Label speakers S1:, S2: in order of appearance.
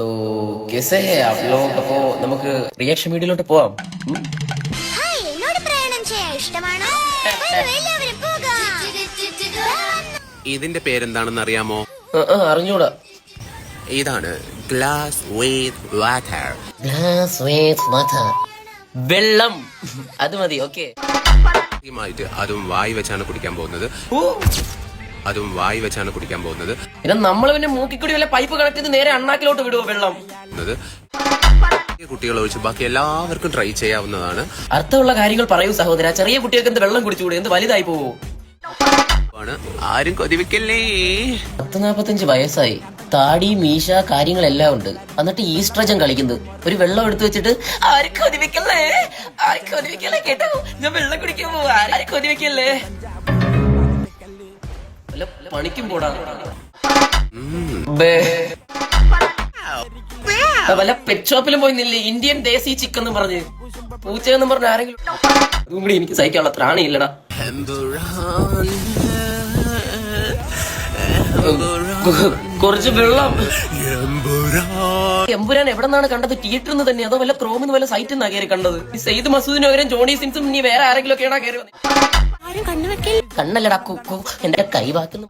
S1: तो कैसे है आप लोग? അപ്പോ നമുക്ക് റിയാക്ഷൻ വീഡിയോയിലോട്ട് പോവാം.
S2: ഹായ്, എന്നോട് പ്രയാണം ചെയ്യാൻ ഇഷ്ടമാണോ? വരൂ, എല്ലാവരും പോകാം.
S3: ഇതിന്റെ പേരെന്താണെന്ന് അറിയാമോ?
S1: അറിഞ്ഞൂടാ.
S3: ഇതാണ് glass with water.
S1: Glass with water. വെള്ളം. അത് മതി. ഓക്കെ.
S3: അതും വായി വെച്ചാണ് കുടിക്കാൻ പോകുന്നത്.
S1: പിന്നെ നമ്മൾ പിന്നെ മൂക്കിക്കൂടി വല്ല പൈപ്പ് കണക്ട് ചെയ്ത് നേരെ അണ്ണാക്കിലോട്ട് വിടുവോ വെള്ളം?
S3: കുട്ടികൾ ഒഴിച്ച് ബാക്കി എല്ലാവർക്കും ട്രൈ ചെയ്യാവുന്നതാണ്.
S1: അർത്ഥമുള്ള കാര്യങ്ങൾ പറയൂ സഹോദര. ചെറിയ കുട്ടികൾക്ക് എന്ത് വെള്ളം കുടിച്ചുകൂടെ? എന്ത് വലുതായി പോവോ?
S3: ആരും കൊതിവെക്കല്ലേ.
S1: 40-45 വയസ്സായി, താടി മീശ കാര്യങ്ങളെല്ലാം ഉണ്ട്, എന്നിട്ട് ഈസ്ട്രജൻ കളിക്കുന്നത്. ഒരു വെള്ളം എടുത്തു വെച്ചിട്ട് ആരും കൊതിവെക്കല്ലേ, കേട്ടോ, ഞാൻ വെള്ളം കുടിക്കാൻ പോവാ, ആരും കൊതിവെക്കല്ലേ. പണിക്കും പോടാ. വല്ല പെറ്റ് ഷോപ്പിലും പോയി നില്ലേ, ഇന്ത്യൻ ദേശീയ ചിക്കൻ എന്ന് പറഞ്ഞ് പൂച്ചയെന്നും പറഞ്ഞ ആരെങ്കിലും അതും കൂടി എനിക്ക് സഹിക്കാനുള്ള ത്രാണിയില്ലടാ. കുറച്ച് വെള്ളം. എമ്പുരാൻ എവിടെ നിന്നാണ് കണ്ടത്? തിയേറ്ററിൽ നിന്ന് തന്നെ അതോ വല്ല ക്രോമിൽ നിന്ന് വല്ല സൈറ്റിൽ നിന്നാ കയറി കണ്ടത്? സെയ്ദ് മസൂദിന് പകരം ജോണി സിൻസും ഇനി വേറെ ആരെങ്കിലും ഒക്കെയാണോ കയറി? കണ്ണല്ലടാ, എന്റെ കൈ വാക്കുന്നു.